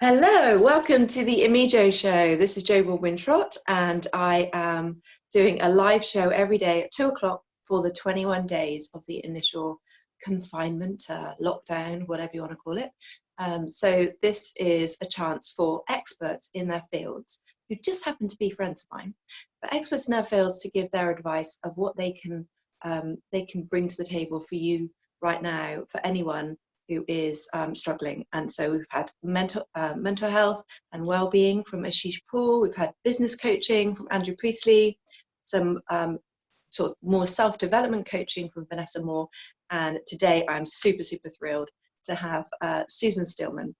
Hello, welcome to the Amijo Show. This is Jo Baldwin-Trott, and I am doing a live show every day at 2 o'clock for the 21 days of the initial confinement, lockdown, whatever you want to call it. So this is a chance for experts in their fields who just happen to be friends of mine, but experts in their fields to give their advice of what they can bring to the table for you right now, for anyone who is struggling. And so we've had mental health and well-being from Ashish Paul. We've had business coaching from Andrew Priestley, some sort of more self-development coaching from Vanessa Moore. And today I'm super thrilled to have Susan Stillman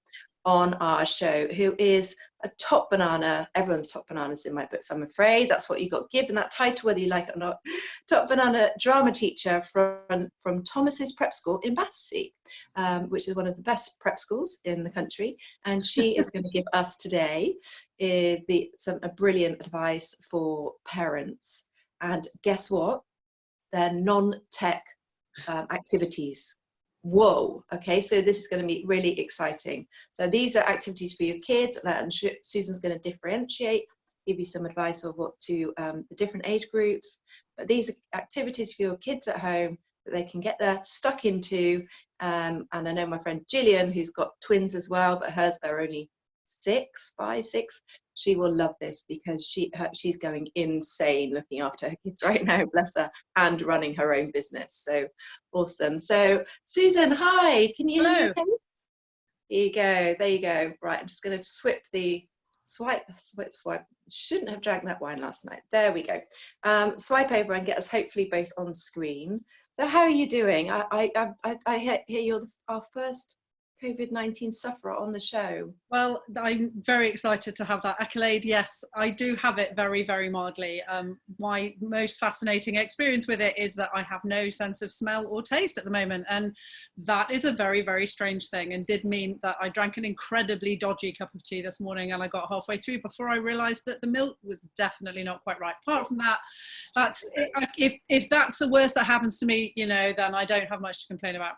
on our show, who is a top banana. Everyone's top bananas in my books, I'm afraid. That's what you got given that title, whether you like it or not. Top banana drama teacher from Thomas's Prep School in Battersea, which is one of the best prep schools in the country. And she is going to give us today some brilliant advice for parents. And guess what? They're non-tech activities. Whoa, okay, so this is going to be really exciting. So these are activities for your kids, and Susan's going to differentiate, give you some advice of what to the different age groups. But these are activities for your kids at home that they can get stuck into. And I know my friend Gillian, who's got twins as well, but hers are only 5, 6. She will love this because she's going insane looking after her kids right now, bless her, and running her own business. So awesome. So Susan, hi, can you hear me okay? Here you go, there you go. Right, I'm just going to swipe. Shouldn't have drank that wine last night. There we go. Swipe over and get us hopefully both on screen. So how are you doing? I hear you're our first COVID-19 sufferer on the show. Well, I'm very excited to have that accolade. Yes, I do have it very, very mildly. My most fascinating experience with it is that I have no sense of smell or taste at the moment. And that is a very, very strange thing, and did mean that I drank an incredibly dodgy cup of tea this morning, and I got halfway through before I realized that the milk was definitely not quite right. Apart from that, that's if that's the worst that happens to me, then I don't have much to complain about.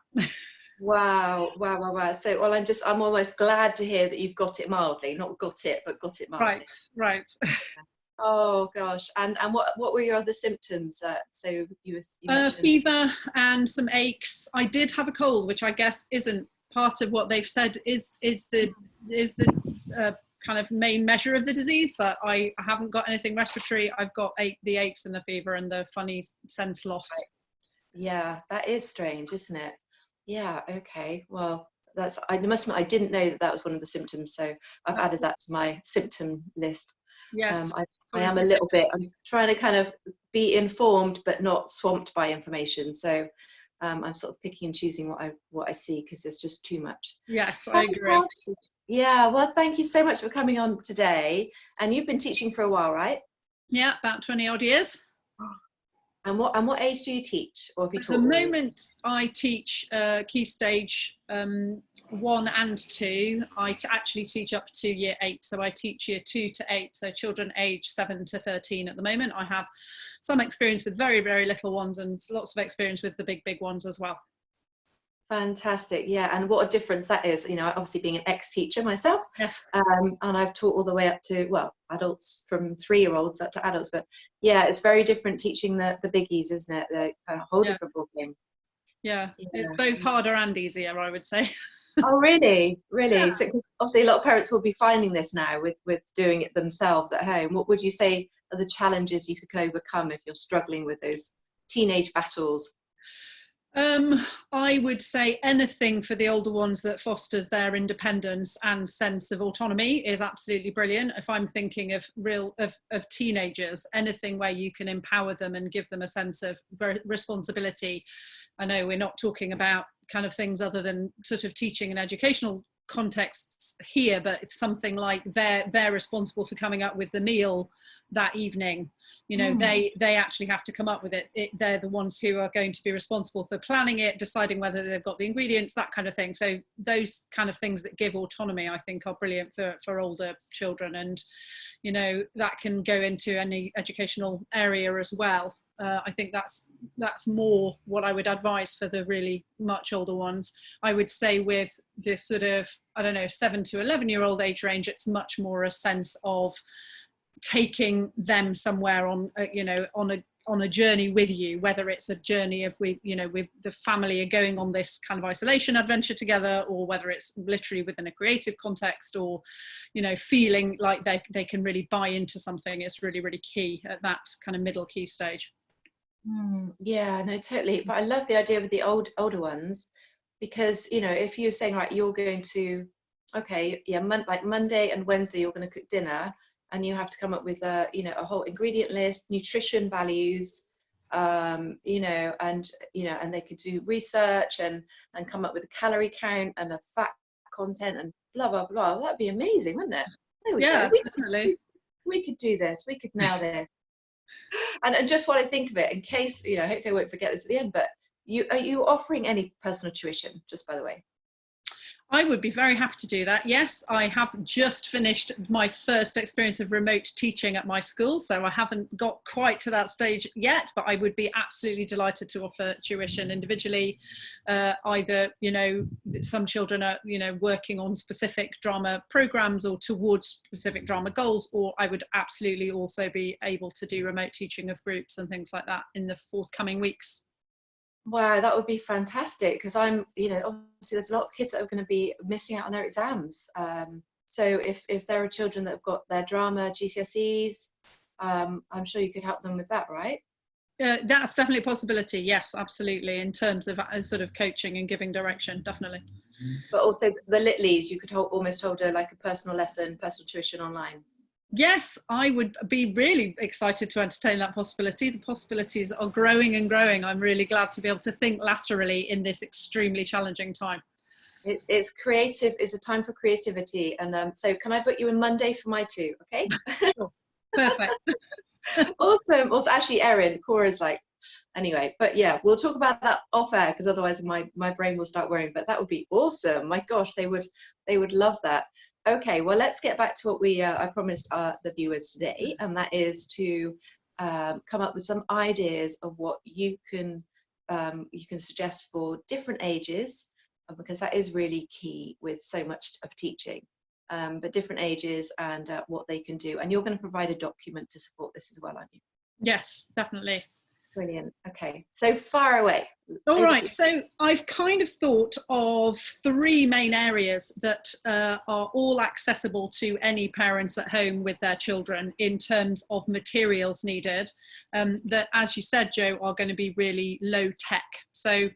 Wow. So, well, I'm almost glad to hear that you've got it mildly, not got it, but got it mildly. Right. Oh gosh. And what were your other symptoms? So you mentioned fever and some aches. I did have a cold, which I guess isn't part of what they've said is the kind of main measure of the disease, but I haven't got anything respiratory. I've got the aches and the fever and the funny sense loss. Right. Yeah, that is strange, isn't it? Yeah, okay. Well, I must admit, I didn't know that was one of the symptoms, so I've added that to my symptom list. Yes. I am a little bit, I'm trying to kind of be informed, but not swamped by information. So I'm sort of picking and choosing what I see, because there's just too much. Yes, I agree. Yeah, well, thank you so much for coming on today. And you've been teaching for a while, right? Yeah, about 20 odd years. And what age do you teach, or have you taught? At the moment, I teach Key Stage 1 and 2. I actually teach up to Year 8, so I teach Year 2 to 8, so children age 7 to 13 at the moment. I have some experience with very, very little ones, and lots of experience with the big ones as well. Fantastic. Yeah, and what a difference that is. Obviously being an ex-teacher myself, yes. And I've taught all the way up to, well, adults, from 3-year-olds up to adults. But yeah, it's very different teaching the biggies, isn't it? The kind of whole different ballgame. Yeah, it's both harder and easier, I would say. Oh, really? Yeah. So obviously a lot of parents will be finding this now with doing it themselves at home. What would you say are the challenges you could overcome if you're struggling with those teenage battles? I would say anything for the older ones that fosters their independence and sense of autonomy is absolutely brilliant. If I'm thinking of teenagers, anything where you can empower them and give them a sense of responsibility. I know we're not talking about kind of things other than sort of teaching and educational contexts here, but it's something like they're responsible for coming up with the meal that evening. They actually have to come up with it. They're the ones who are going to be responsible for planning it, deciding whether they've got the ingredients, that kind of thing. So those kind of things that give autonomy, I think, are brilliant for older children, and that can go into any educational area as well. I think that's more what I would advise for the really much older ones. I would say with the sort of, I don't know, 7 to 11-year-old age range, it's much more a sense of taking them somewhere on a journey with you, whether it's a journey of with the family are going on this kind of isolation adventure together, or whether it's literally within a creative context, or feeling like they can really buy into something is really, really key at that kind of middle key stage. Yeah, no, totally. But I love the idea with the older ones, because if you're saying, right, you're going to, okay, yeah, like Monday and Wednesday you're going to cook dinner, and you have to come up with a whole ingredient list, nutrition values, and they could do research and come up with a calorie count and a fat content and blah blah blah. That'd be amazing, wouldn't it? There we go. Definitely. We could do this. We could nail this. And just while I think of it, in case hopefully I won't forget this at the end, but are you offering any personal tuition, just by the way? I would be very happy to do that. Yes, I have just finished my first experience of remote teaching at my school, so I haven't got quite to that stage yet, but I would be absolutely delighted to offer tuition individually. Either, some children are, working on specific drama programs or towards specific drama goals, or I would absolutely also be able to do remote teaching of groups and things like that in the forthcoming weeks. Wow, that would be fantastic, because obviously there's a lot of kids that are going to be missing out on their exams. So if there are children that have got their drama GCSEs, I'm sure you could help them with that, right? That's definitely a possibility. Yes, absolutely. In terms of sort of coaching and giving direction, definitely. But also the Litleys, you could almost hold a personal lesson, personal tuition online. Yes, I would be really excited to entertain that possibility. The possibilities are growing and growing. I'm really glad to be able to think laterally in this extremely challenging time. It's creative. It's a time for creativity. And so can I put you in Monday for my 2? Okay. Sure. Perfect. Awesome. Also, actually, Erin, Cora's anyway, but yeah, we'll talk about that off air, because otherwise my brain will start worrying. But that would be awesome. My gosh, they would love that. Okay, well, let's get back to what I promised the viewers today, and that is to come up with some ideas of what you can suggest for different ages, because that is really key with so much of teaching. But different ages and what they can do, and you're going to provide a document to support this as well, aren't you? Yes, definitely. Brilliant. Okay, so far away. All right, so I've kind of thought of 3 main areas that are all accessible to any parents at home with their children in terms of materials needed, that, as you said, Jo, are going to be really low tech. So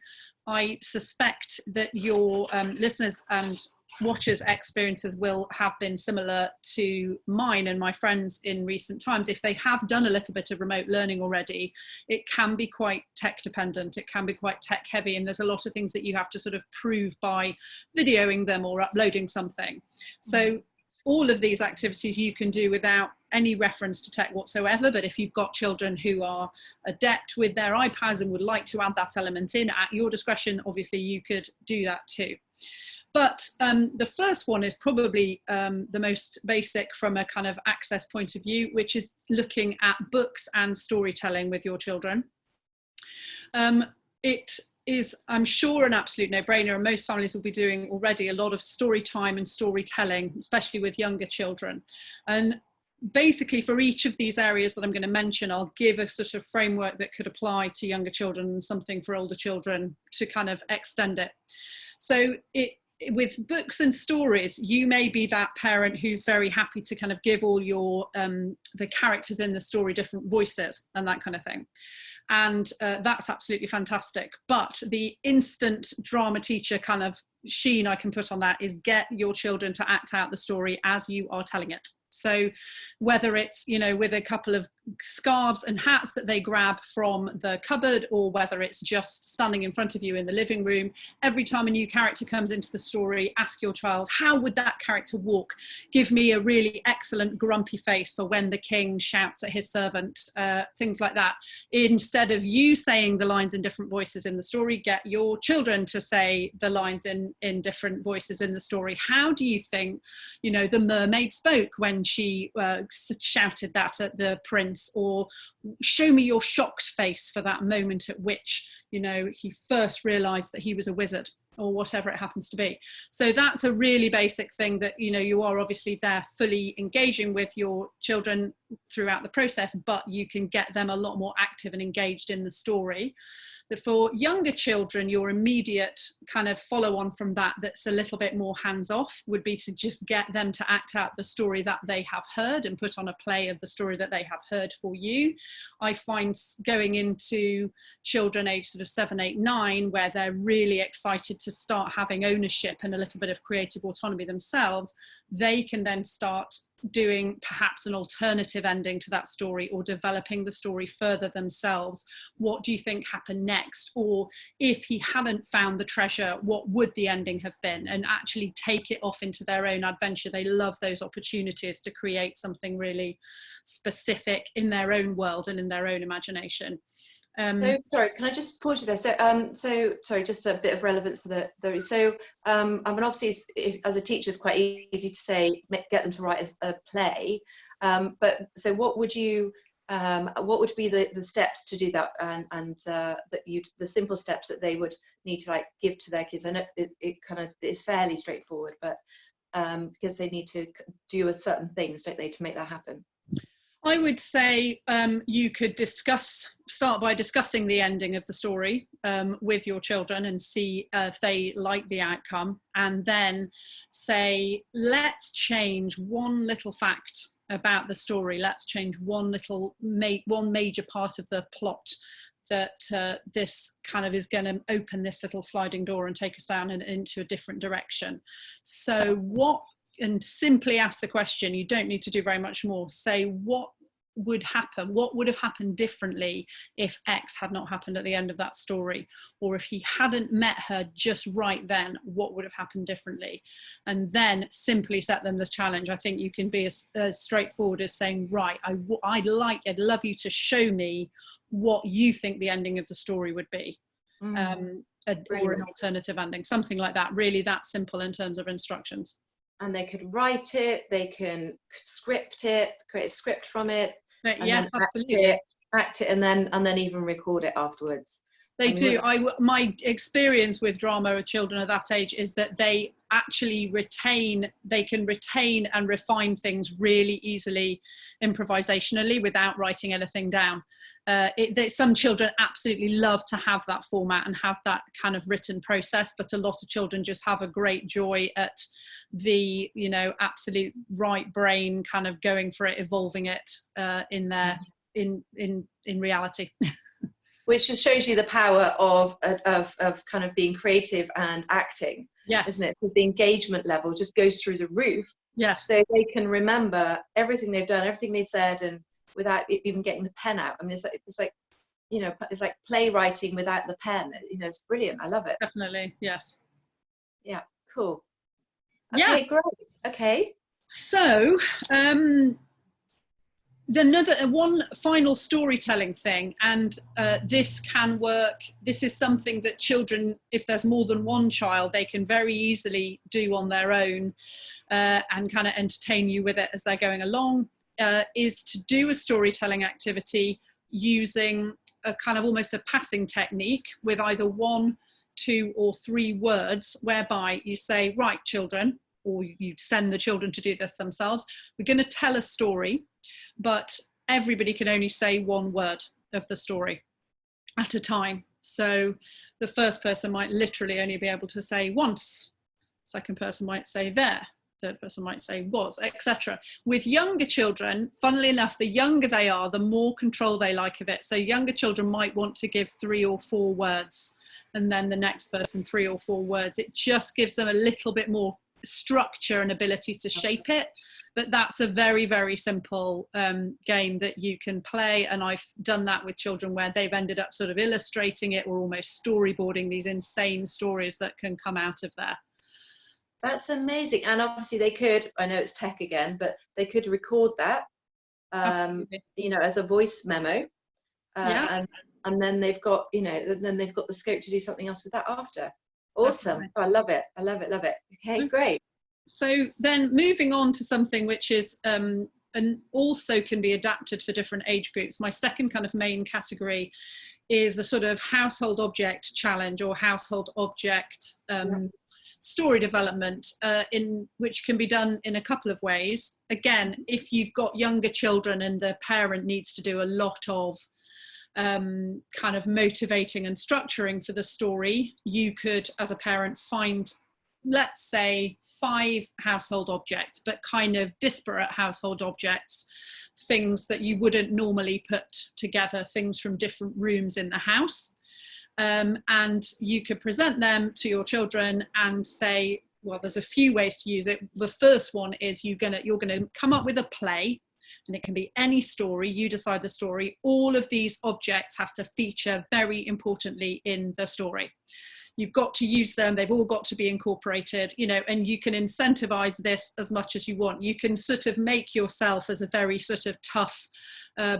I suspect that your listeners and watchers' experiences will have been similar to mine and my friends in recent times. If they have done a little bit of remote learning already, it can be quite tech dependent, it can be quite tech heavy, and there's a lot of things that you have to sort of prove by videoing them or uploading something. So all of these activities you can do without any reference to tech whatsoever, but if you've got children who are adept with their iPads and would like to add that element in at your discretion, obviously you could do that too. But the first one is probably the most basic from a kind of access point of view, which is looking at books and storytelling with your children. It is, I'm sure, an absolute no-brainer, and most families will be doing already a lot of story time and storytelling, especially with younger children. And basically for each of these areas that I'm going to mention, I'll give a sort of framework that could apply to younger children and something for older children to kind of extend it. So with books and stories, you may be that parent who's very happy to kind of give all your the characters in the story different voices and that kind of thing, and that's absolutely fantastic. But the instant drama teacher kind of sheen I can put on that is get your children to act out the story as you are telling it. So whether it's, you know, with a couple of scarves and hats that they grab from the cupboard, or whether it's just standing in front of you in the living room, every time a new character comes into the story, ask your child, how would that character walk? Give me a really excellent grumpy face for when the king shouts at his servant, things like that. Instead of you saying the lines in different voices in the story, get your children to say the lines in different voices in the story. How do you think, you know, the mermaid spoke when when she shouted that at the prince, or show me your shocked face for that moment at which, you know, he first realized that he was a wizard, or whatever it happens to be. So that's a really basic thing that, you know, you are obviously there fully engaging with your children throughout the process, but you can get them a lot more active and engaged in the story. That for younger children, your immediate kind of follow on from that, that's a little bit more hands off, would be to just get them to act out the story that they have heard and put on a play of the story that they have heard for you. I find going into children aged sort of 7, 8, 9, where they're really excited to start having ownership and a little bit of creative autonomy themselves, they can then start doing perhaps an alternative ending to that story, or developing the story further themselves. What do you think happened next? Or if he hadn't found the treasure, what would the ending have been? And actually take it off into their own adventure. They love those opportunities to create something really specific in their own world and in their own imagination. So sorry, can I just pause you there? So sorry, just a bit of relevance for the I mean, obviously, as a teacher, it's quite easy to say get them to write a play, but so what would be the steps to do that, and the simple steps that they would need to like give to their kids? I know it kind of is fairly straightforward, but because they need to do a certain things, don't they, to make that happen? I would say you could start by discussing the ending of the story with your children and see if they like the outcome, and then say, let's change one little fact about the story. Let's change one major part of the plot that this kind of is going to open this little sliding door and take us down into a different direction. So and simply ask the question. You don't need to do very much more. Say, what would happen? What would have happened differently if X had not happened at the end of that story? Or if he hadn't met her just right then, what would have happened differently? And then simply set them the challenge. I think you can be as straightforward as saying, right, I'd love you to show me what you think the ending of the story would be. Or an alternative ending, something like that. Really that simple in terms of instructions. And they could write it, they can script it, create a script from it, yes, absolutely. Act it, and then even record it afterwards. They do. My experience with drama with children of that age is that they actually can retain and refine things really easily improvisationally without writing anything down. Some children absolutely love to have that format and have that kind of written process, but a lot of children just have a great joy at the, you know, absolute right brain kind of going for it, evolving it in reality. Which just shows you the power of kind of being creative and acting, yes, isn't it? Because the engagement level just goes through the roof. Yes. So they can remember everything they've done, everything they said, and without even getting the pen out. I mean, it's like, you know, it's like playwriting without the pen. You know, it's brilliant. I love it. Definitely, yes. Yeah, cool. Okay, great. Okay. So, one final storytelling thing, and this can work. This is something that children, if there's more than one child, they can very easily do on their own and kind of entertain you with it as they're going along, is to do a storytelling activity using a kind of almost a passing technique with either 1, 2, or 3 words, whereby you say, right, children, or you send the children to do this themselves, we're going to tell a story, but everybody can only say 1 word of the story at a time. So the first person might literally only be able to say once, second person might say there, third person might say was, etc. With younger children, funnily enough, the younger they are, the more control they like of it. So younger children might want to give 3 or 4 words, and then the next person 3 or 4 words. It just gives them a little bit more structure and ability to shape it. But that's a very, very simple game that you can play, and I've done that with children where they've ended up sort of illustrating it or almost storyboarding these insane stories that can come out of there. That's amazing. And obviously they could, I know it's tech again, but they could record that you know, as a voice memo, and then they've got, you know, then they've got the scope to do something else with that after. Awesome. Oh, I love it. I love it. Love it. Okay, great. So then moving on to something which is and also can be adapted for different age groups. My second kind of main category is the sort of household object challenge or household object story development, in which can be done in a couple of ways. Again, if you've got younger children and the parent needs to do a lot of kind of motivating and structuring for the story, you could, as a parent, find, let's say, 5 household objects, but kind of disparate household objects, things that you wouldn't normally put together, things from different rooms in the house. And you could present them to your children and say, well, there's a few ways to use it. The first one is you're gonna come up with a play, and it can be any story. You decide the story. All of these objects have to feature very importantly in the story. You've got to use them. They've all got to be incorporated, you know, and you can incentivize this as much as you want. You can sort of make yourself as a very sort of tough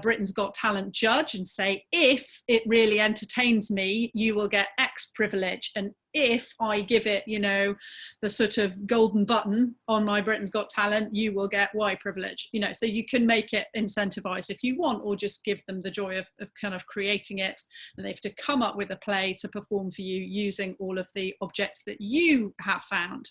Britain's Got Talent judge and say, if it really entertains me, you will get X privilege. And if I give it, you know, the sort of golden button on my Britain's Got Talent, you will get Y privilege, you know. So you can make it incentivized if you want, or just give them the joy of kind of creating it, and they have to come up with a play to perform for you using all of the objects that you have found.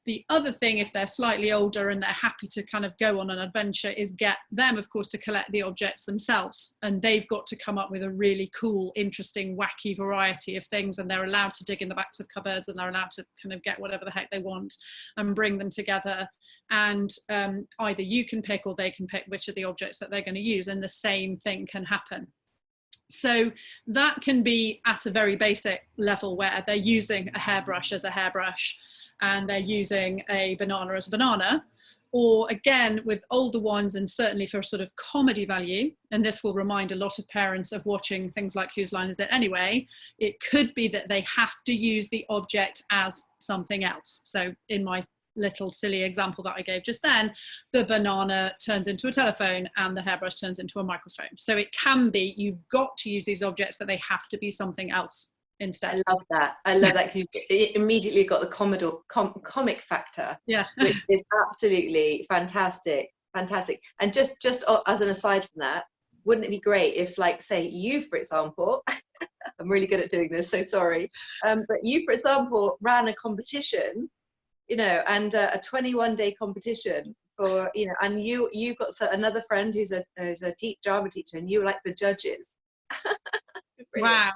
The other thing, if they're slightly older and they're happy to kind of go on an adventure, is get them, of course, to collect the objects themselves. And they've got to come up with a really cool, interesting, wacky variety of things. And they're allowed to dig in the backs of cupboards, and they're allowed to kind of get whatever the heck they want and bring them together. And either you can pick or they can pick which of the objects that they're going to use, and the same thing can happen. So that can be at a very basic level where they're using a hairbrush as a hairbrush, and they're using a banana as a banana. Or again, with older ones, and certainly for sort of comedy value, and this will remind a lot of parents of watching things like Whose Line Is It Anyway, it could be that they have to use the object as something else. So in my little silly example that I gave just then, the banana turns into a telephone and the hairbrush turns into a microphone. So it can be, you've got to use these objects, but they have to be something else instead. I love that. I love that. You immediately got the comic factor, yeah, which is absolutely fantastic. And just as an aside from that, wouldn't it be great if, like, say you, for example, I'm really good at doing this, so sorry, but you, for example, ran a competition, you know, and a 21-day competition for, you know, and you've got another friend who's a drama teacher, and you were like the judges. Wow.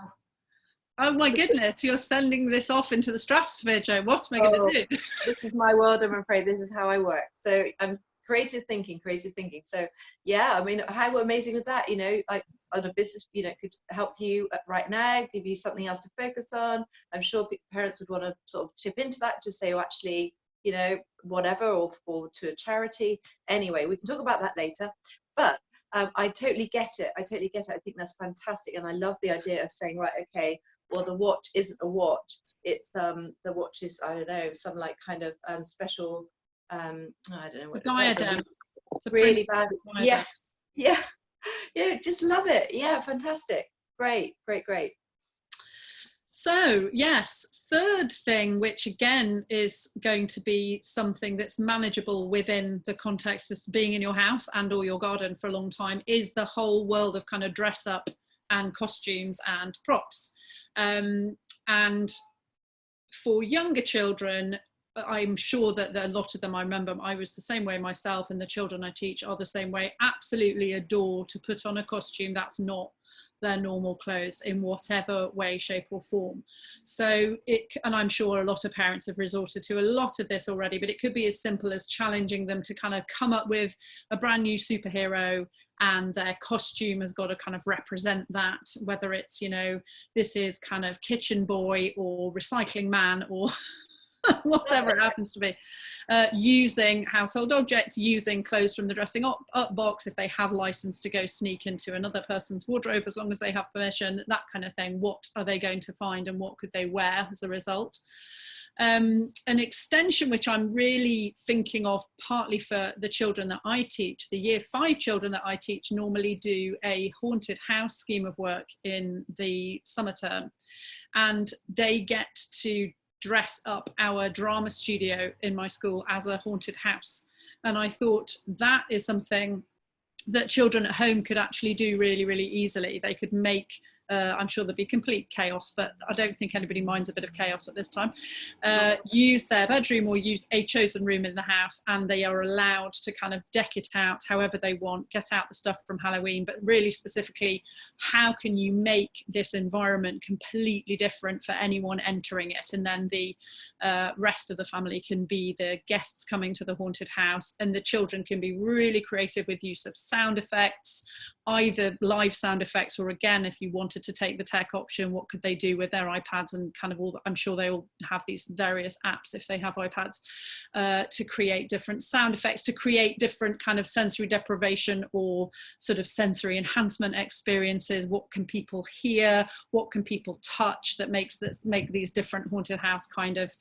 Oh my goodness, you're sending this off into the stratosphere, Jo. What am I going to do? This is my world, I'm afraid. This is how I work. So creative thinking. So yeah, I mean, how amazing is that? You know, like, other business, you know, could help you right now, give you something else to focus on. I'm sure parents would want to sort of chip into that, just say, oh, actually, you know, whatever, or to a charity. Anyway, we can talk about that later. But I totally get it. I think that's fantastic. And I love the idea of saying, right, okay, well, the watch isn't a watch. It's the watch is, I don't know, some like kind of special, I don't know what. Diadem. Really bad. Yes. Yeah. Yeah. Just love it. Yeah. Fantastic. Great. So yes, third thing, which again is going to be something that's manageable within the context of being in your house and or your garden for a long time, is the whole world of kind of dress up and costumes and props. And for younger children, I'm sure that a lot of them, I remember I was the same way myself, and the children I teach are the same way, absolutely adore to put on a costume that's not their normal clothes in whatever way, shape or form. So and I'm sure a lot of parents have resorted to a lot of this already, but it could be as simple as challenging them to kind of come up with a brand new superhero, and their costume has got to kind of represent that, whether it's, you know, this is kind of kitchen boy or recycling man or whatever it happens to be, using household objects, using clothes from the dressing up box if they have license to go sneak into another person's wardrobe as long as they have permission, that kind of thing. What are they going to find and what could they wear as a result? An extension which I'm really thinking of, partly for the children that I teach, the year 5 children that I teach normally do a haunted house scheme of work in the summer term, and they get to dress up our drama studio in my school as a haunted house. And I thought that is something that children at home could actually do really, really easily. They could make, I'm sure there'd be complete chaos, but I don't think anybody minds a bit of chaos at this time, use their bedroom or use a chosen room in the house, and they are allowed to kind of deck it out however they want, get out the stuff from Halloween, but really specifically, how can you make this environment completely different for anyone entering it? And then the rest of the family can be the guests coming to the haunted house, and the children can be really creative with use of sound effects, either live sound effects, or again, if you wanted to take the tech option, what could they do with their iPads and kind of all, I'm sure they all have these various apps if they have iPads, to create different sound effects, to create different kind of sensory deprivation or sort of sensory enhancement experiences. What can people hear? What can people touch that make these different haunted house kind of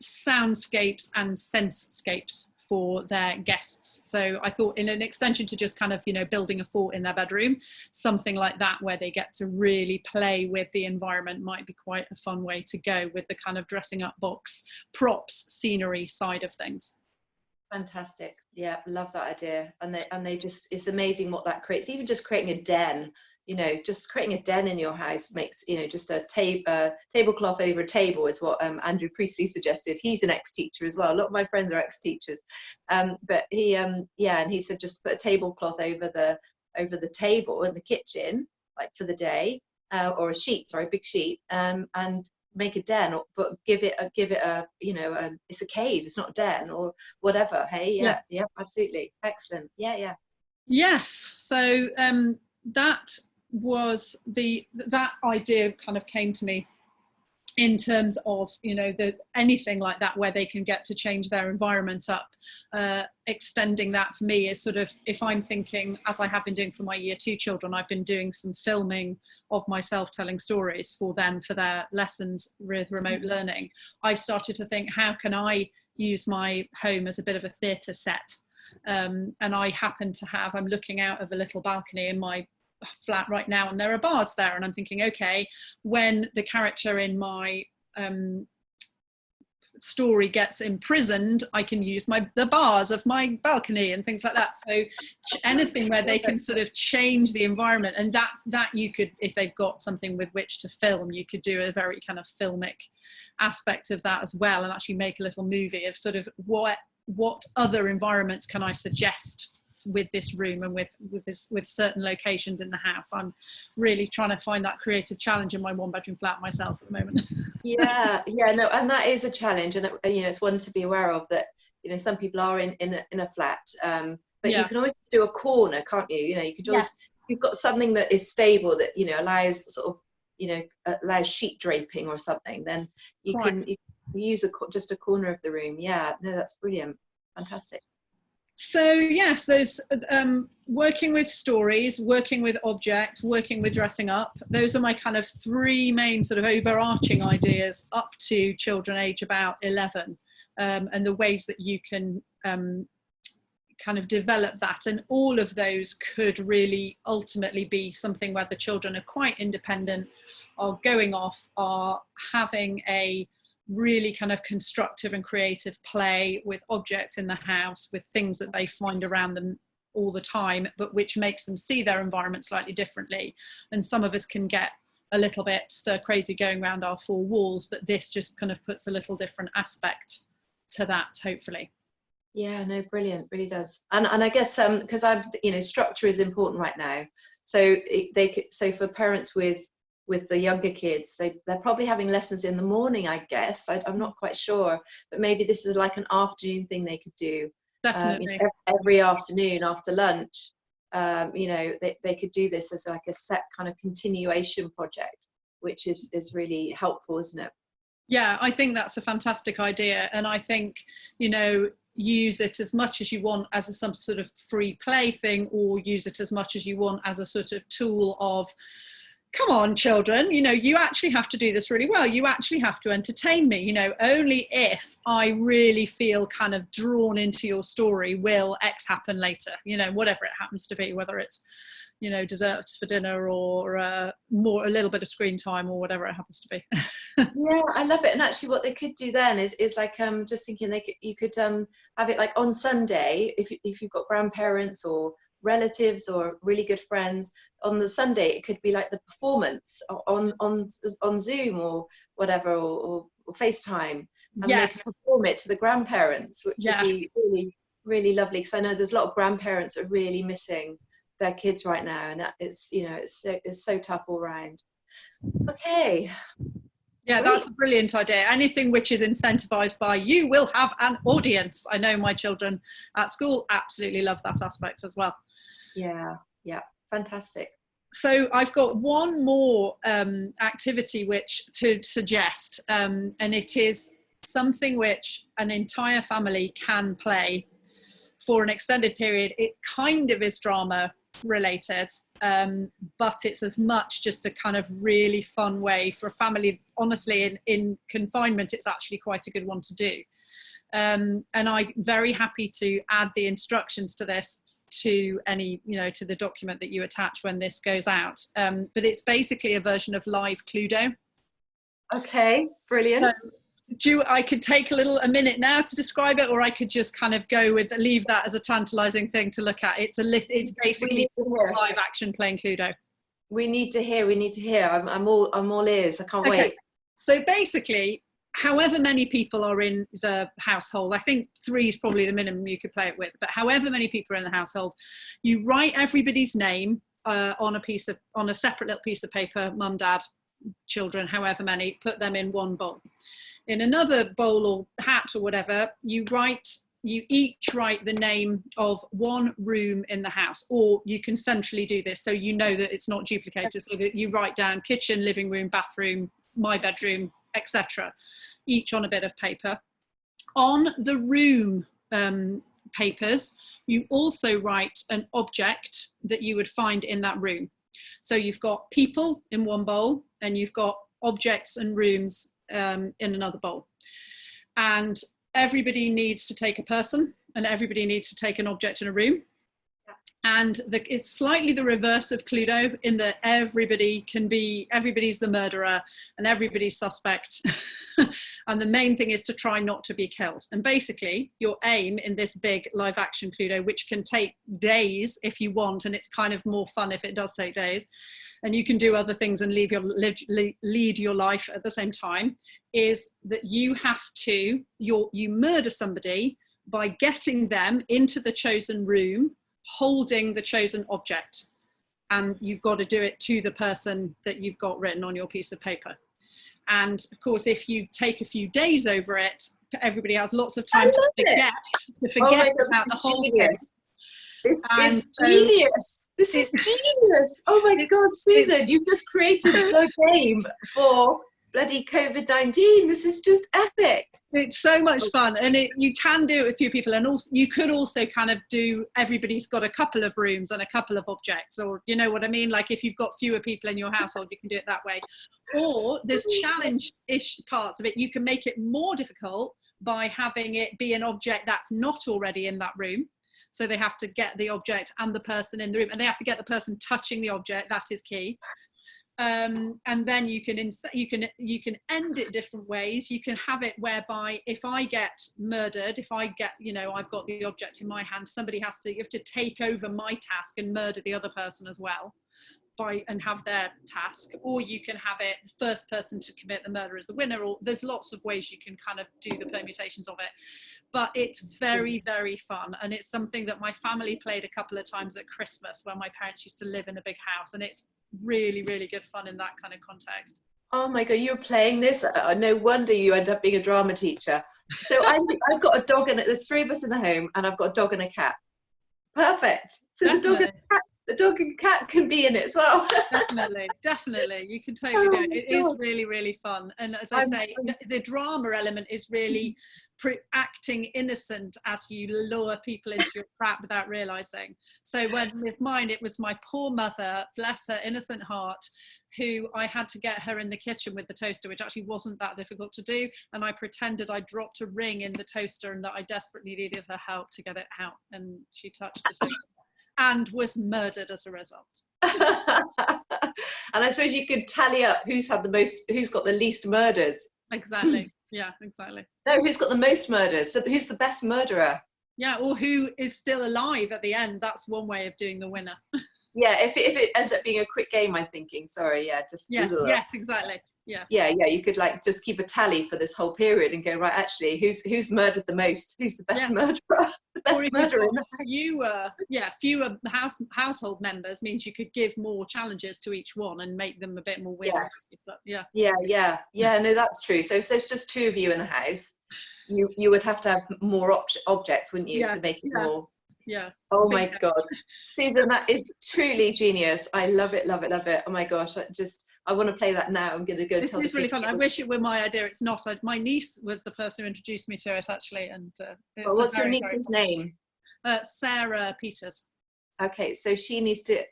soundscapes and sensescapes for their guests? So I thought, in an extension to just kind of, you know, building a fort in their bedroom, something like that where they get to really play with the environment might be quite a fun way to go with the kind of dressing up box, props, scenery side of things. Fantastic. Yeah, love that idea. And they just, it's amazing what that creates. Even just creating a den, you know, just creating a den in your house makes, you know, just a tablecloth over a table is what Andrew Priestley suggested. He's an ex-teacher as well. A lot of my friends are ex-teachers, but he yeah, and he said just put a tablecloth over the table in the kitchen, like for the day, or a sheet, sorry, big sheet, and make a den, but give it a you know, it's a cave, it's not a den or whatever. Hey, yeah, Yes. yeah, absolutely, excellent. Yeah. Yes. So that was that idea kind of came to me in terms of, you know, anything like that where they can get to change their environment up. Extending that for me is sort of, if I'm thinking, as I have been doing for my year 2 children, I've been doing some filming of myself telling stories for them for their lessons with remote learning. I've started to think, how can I use my home as a bit of a theatre set? And I happen to have, I'm looking out of a little balcony in my flat right now, and there are bars there, and I'm thinking, okay, when the character in my story gets imprisoned, I can use the bars of my balcony and things like that. So anything where they can sort of change the environment, and that you could, if they've got something with which to film, you could do a very kind of filmic aspect of that as well, and actually make a little movie of sort of what other environments can I suggest with this room and with certain locations in the house. I'm really trying to find that creative challenge in my 1-bedroom flat myself at the moment. yeah, no, and that is a challenge, and you know, it's one to be aware of, that, you know, some people are in a flat, but Yeah. you can always do a corner, can't you? You know, you could always, you've got something that is stable, that, you know, allows sort of, you know, allows sheet draping or something, then you can use just a corner of the room. Yeah, no, that's brilliant, fantastic. So yes, those working with stories, working with objects, working with dressing up, those are my kind of 3 main sort of overarching ideas up to children age about 11, and the ways that you can kind of develop that. And all of those could really ultimately be something where the children are quite independent, are going off, are having a really kind of constructive and creative play with objects in the house, with things that they find around them all the time, but which makes them see their environment slightly differently. And some of us can get a little bit stir crazy going around our 4 walls, but this just kind of puts a little different aspect to that, hopefully. Yeah, no, brilliant, really does. And I guess because you know, structure is important right now, so so for parents with the younger kids, they're probably having lessons in the morning, I guess. I'm not quite sure, but maybe this is like an afternoon thing they could do. Definitely. You know, every afternoon after lunch, you know, they could do this as like a set kind of continuation project, which is really helpful, isn't it? Yeah, I think that's a fantastic idea. And I think, you know, use it as much as you want as some sort of free play thing, or use it as much as you want as a sort of tool of come on, children, you know, you actually have to do this really well. You actually have to entertain me. You know, only if I really feel kind of drawn into your story will X happen later, you know, whatever it happens to be, whether it's, you know, desserts for dinner or a little bit of screen time or whatever it happens to be. Yeah, I love it. And actually what they could do then is like just thinking you could have it like on Sunday, if you've got grandparents or relatives or really good friends, on the Sunday it could be like the performance on Zoom or whatever, or FaceTime, and they Yes. can perform it to the grandparents, which Yeah. would be really, really lovely, because I know there's a lot of grandparents are really missing their kids right now, and it's, you know, it's so tough all round. Okay. Yeah, Great. that's a brilliant idea. Anything which is incentivized by you will have an audience. I know my children at school absolutely love that aspect as well. Yeah, fantastic. So I've got one more activity which to suggest, and it is something which an entire family can play for an extended period. It kind of is drama related, but it's as much just a kind of really fun way for a family. Honestly, in confinement, it's actually quite a good one to do. And I'm very happy to add the instructions to this to any, you know, to the document that you attach when this goes out. But it's basically a version of live Cluedo. Okay, brilliant. So, I could take a minute now to describe it, or I could just kind of leave that as a tantalizing thing to look at. It's basically live action playing Cluedo. We need to hear. I'm all ears. I can't wait. So basically, however many people are in the household, I think 3 is probably the minimum you could play it with, but however many people are in the household, you write everybody's name on a separate little piece of paper, mum, dad, children, however many, put them in one bowl. In another bowl or hat or whatever, you each write the name of one room in the house, or you can centrally do this so you know that it's not duplicated, so that you write down kitchen, living room, bathroom, my bedroom, etc., each on a bit of paper. On the room papers, you also write an object that you would find in that room. So you've got people in one bowl, and you've got objects and rooms in another bowl. And everybody needs to take a person, and everybody needs to take an object in a room. And it's slightly the reverse of Cluedo, in that everybody's the murderer and everybody's suspect. And the main thing is to try not to be killed. And basically your aim in this big live action Cluedo, which can take days if you want, and it's kind of more fun if it does take days, and you can do other things and lead your life at the same time, is that you murder somebody by getting them into the chosen room, holding the chosen object, and you've got to do it to the person that you've got written on your piece of paper. And of course, if you take a few days over it, everybody has lots of time to forget about the whole thing. This is genius. This is genius. Oh my God, Susan, you've just created the game for bloody COVID-19. This is just epic. It's so much fun, and you can do it with a few people, and also you could also kind of do, everybody's got a couple of rooms and a couple of objects, or you know what I mean, like if you've got fewer people in your household, you can do it that way. Or there's challenge-ish parts of it. You can make it more difficult by having it be an object that's not already in that room. So they have to get the object and the person in the room, and they have to get the person touching the object. That is key. And then you can end it different ways. You can have it whereby if I get murdered, I've got the object in my hand, you have to take over my task and murder the other person as well, and have their task. Or you can have it, the first person to commit the murder is the winner, or there's lots of ways you can kind of do the permutations of it. But it's very, very fun, and it's something that my family played a couple of times at Christmas when my parents used to live in a big house, and it's really, really good fun in that kind of context. Oh my God, you're playing this. No wonder you end up being a drama teacher. So I've got a dog, and there's 3 of us in the home, and I've got a dog and a cat. Perfect. So Definitely. the dog and cat can be in it as well. Definitely. You can totally do it. It is really, really fun. And as I say, the drama element is really acting innocent as you lure people into your trap without realizing. So when with mine, it was my poor mother, bless her innocent heart, who I had to get her in the kitchen with the toaster, which actually wasn't that difficult to do. And I pretended I dropped a ring in the toaster and that I desperately needed her help to get it out. And she touched the toaster and was murdered as a result. And I suppose you could tally up who's got the least murders. Exactly. Yeah, exactly. No, who's got the most murders? So who's the best murderer? Yeah, or who is still alive at the end. That's one way of doing the winner. Yeah, if it ends up being a quick game, I'm thinking, sorry, yeah, just yes, exactly. Yeah, you could like just keep a tally for this whole period and go, right, actually, who's murdered the most? Who's the best murderer? The best murderer. Fewer household members means you could give more challenges to each one and make them a bit more weird. Yes. Yeah. No, that's true. So if there's just two of you in the house, you would have to have more objects, wouldn't you, to make it more. Yeah. Oh my God, Susan, that is truly genius. I love it, love it, love it. Oh my gosh, I want to play that now. I'm going to go tell the kids. It's really fun. I wish it were my idea. It's not. My niece was the person who introduced me to it, actually. And what's your niece's name? Sarah Peters. Okay, so she needs to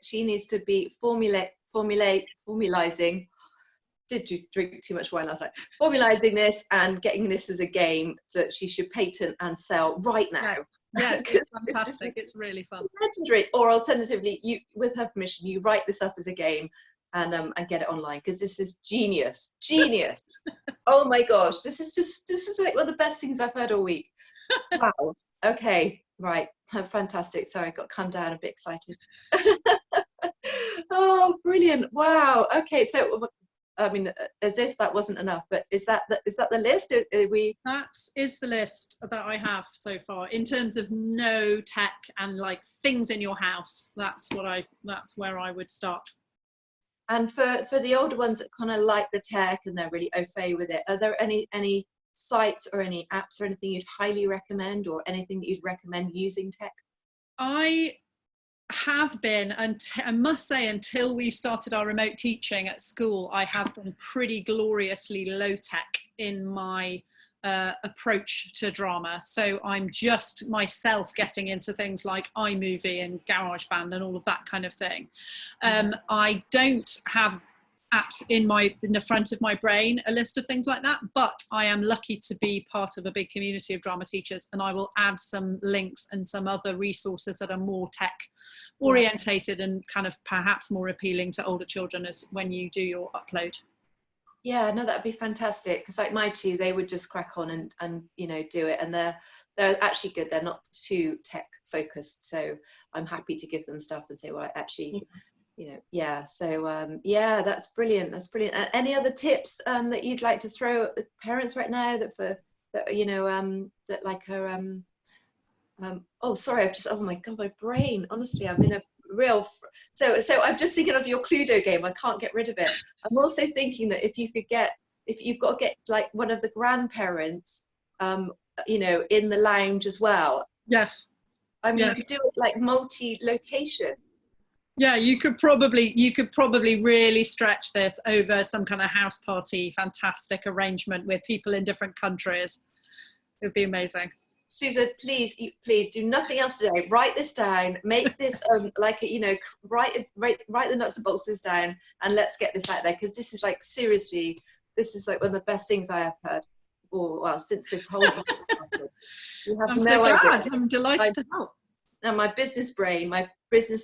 be formalizing. Did you drink too much wine last night? Formalizing this and getting this as a game that she should patent and sell right now. Yeah, it's fantastic. It's really fun. Legendary. Or alternatively, you, with her permission, you write this up as a game and get it online, because this is genius. Oh my gosh, this is like one of the best things I've heard all week. Wow. Okay, right. Fantastic. Sorry, I got calm down, a bit excited. Oh, brilliant. Wow. Okay, so I mean, as if that wasn't enough, but is that the list? Are we? That is the list that I have so far in terms of no tech and like things in your house. That's where I would start. And for the older ones that kind of like the tech and they're really au fait with it, are there any sites or any apps or anything you'd highly recommend, or anything that you'd recommend using tech? I have been, and I must say, until we've started our remote teaching at school, I have been pretty gloriously low tech in my approach to drama. So I'm just myself getting into things like iMovie and GarageBand and all of that kind of thing. I don't have apps in the front of my brain, a list of things like that, but I am lucky to be part of a big community of drama teachers, and I will add some links and some other resources that are more tech orientated and kind of perhaps more appealing to older children as when you do your upload. Yeah, no, that'd be fantastic, because like my two, they would just crack on and do it, and they're actually good. They're not too tech focused, so I'm happy to give them stuff and say, well, actually, so that's brilliant. Any other tips that you'd like to throw at parents right now that like her oh my God, my brain, honestly, I'm in a real so I'm just thinking of your Cluedo game. I can't get rid of it. I'm also thinking that if you've got to get like one of the grandparents in the lounge as well. Yes. I mean, you could do it like multi-location. Yeah, you could probably really stretch this over some kind of house party, fantastic arrangement with people in different countries. It would be amazing. Susan, please do nothing else today. Write this down. Make this write the nuts and bolts of this down, and let's get this out there, because this is like, seriously, this is like one of the best things I have heard. Since this whole you have I'm no so glad. idea. I'm delighted to help. Now my business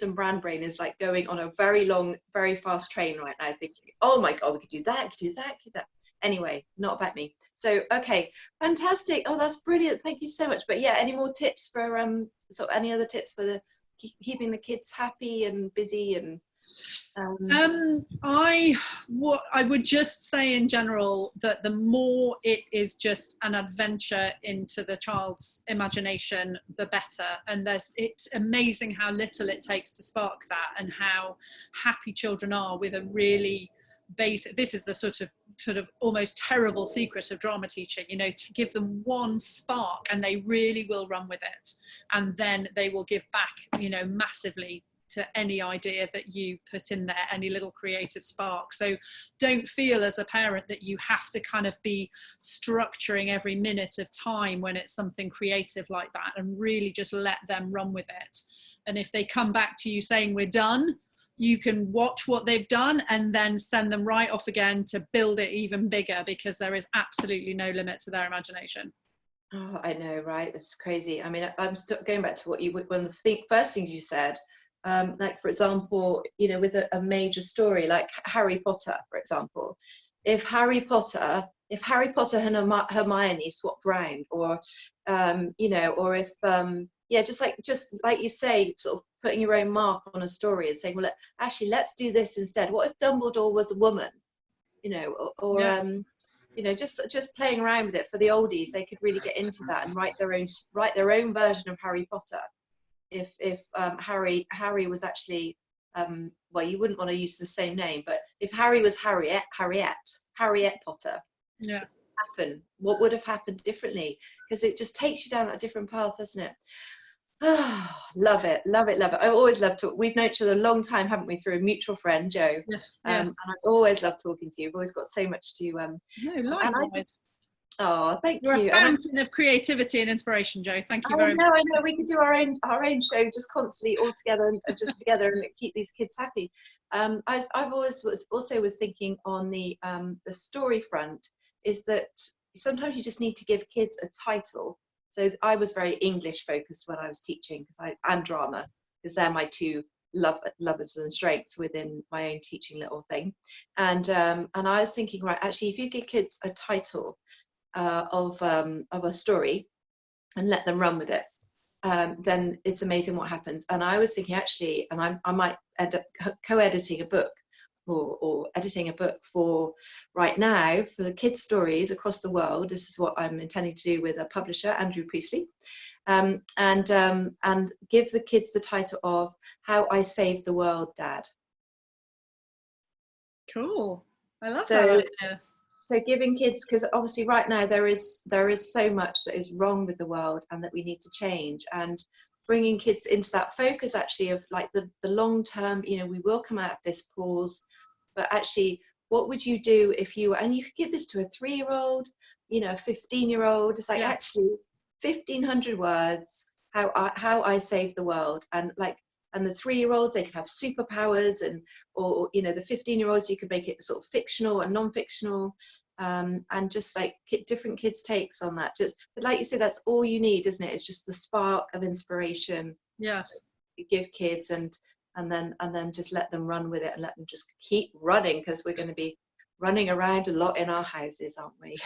and brand brain is like going on a very long, very fast train right now, thinking, oh my God, we could do that. Anyway, not about me. So, okay, fantastic. Oh, that's brilliant. Thank you so much. But yeah, any more tips for any other tips for keeping the kids happy and busy and I would just say in general that the more it is just an adventure into the child's imagination, the better. And it's amazing how little it takes to spark that, and how happy children are with a really basic, this is the sort of almost terrible secret of drama teaching, to give them one spark and they really will run with it, and then they will give back, massively to any idea that you put in there, any little creative spark. So don't feel as a parent that you have to kind of be structuring every minute of time when it's something creative like that, and really just let them run with it. And if they come back to you saying we're done, you can watch what they've done and then send them right off again to build it even bigger, because there is absolutely no limit to their imagination. Oh, I know, right? It's crazy. I mean, I'm still going back to what you, one of the first things you said, like, for example, you know, with a major story like Harry Potter, for example, if Harry Potter and Hermione swapped round, or you know, or if yeah, just like you say, sort of putting your own mark on a story and saying, well, actually, let's do this instead. What if Dumbledore was a woman? You know, or Yeah. you know, just playing around with it. For the oldies, they could really get into that and write their own version of Harry Potter. If Harry was actually well, you wouldn't want to use the same name, but if Harry was Harriet Potter, Yeah. what would have happened differently? Because it just takes you down that different path, doesn't it? Oh, love it. I always love to. We've known each other a long time, haven't we? Through a mutual friend, Joe. Yes. And I always love talking to you. You've always got so much to. No, And likewise. I just, oh, thank You're you. a fountain of creativity and inspiration, Joe. Thank you I very much. know. We could do our own show, just constantly all together and just together, and keep these kids happy. I've always was thinking on the story front, is that sometimes you just need to give kids a title. So I was very English focused when I was teaching, and drama, because they're my two lovers and strengths within my own teaching little thing. And I was thinking, right, actually, if you give kids a title of a story and let them run with it, then it's amazing what happens. And I was thinking, actually, and I might end up co-editing a book, or editing a book for right now for the kids' stories across the world. This is what I'm intending to do with a publisher, Andrew Priestley, and give the kids the title of How I Saved the World, Dad. Cool. I love that idea. So giving kids, because obviously right now there is so much that is wrong with the world and that we need to change, and bringing kids into that focus actually of like the long term, you know, we will come out of this pause, but actually what would you do if you, and you could give this to a 3-year-old, you know, a 15-year-old, it's like, yeah, actually 1,500 words, how I saved the world. And like, and the 3-year-olds, they can have superpowers, and or you know, the 15-year-olds, you could make it sort of fictional and non-fictional, and just like different kids' takes on that. But like you said, that's all you need, isn't it? It's just the spark of inspiration. Yes. You give kids, and then just let them run with it, and let them just keep running, because we're going to be running around a lot in our houses, aren't we?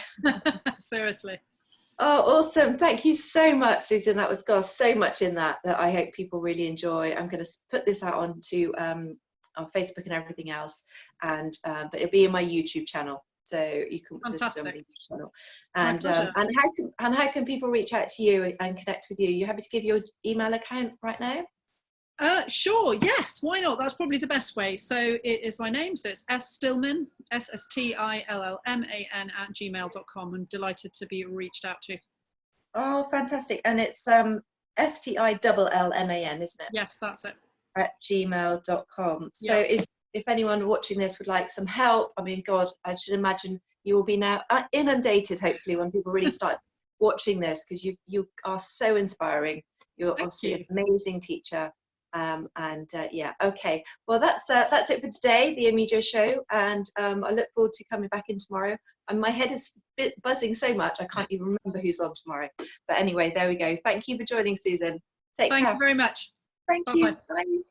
Seriously. Oh, awesome. Thank you so much, Susan. That was, God, so much in that I hope people really enjoy. I'm going to put this out onto on Facebook and everything else, and but it'll be in my YouTube channel, so you can visit my YouTube channel. And how can people reach out to you and connect with you? You happy to give your email account right now? Sure, yes, why not? That's probably the best way. So it is my name, so it's Stillman, SSTILLMAN @gmail.com. I'm delighted to be reached out to. Oh, fantastic. And it's STILLMAN, isn't it? Yes, that's it. @gmail.com. So yeah, if anyone watching this would like some help, I mean, God, I should imagine you will be now inundated, hopefully, when people really start watching this, because you are so inspiring. You're obviously an amazing teacher. Yeah, okay, well, that's it for today, the Amijo Show, and I look forward to coming back in tomorrow. And my head is buzzing so much I can't even remember who's on tomorrow, but anyway, there we go. Thank you for joining, Susan. Take care. Thank you very much. Thank you. Bye.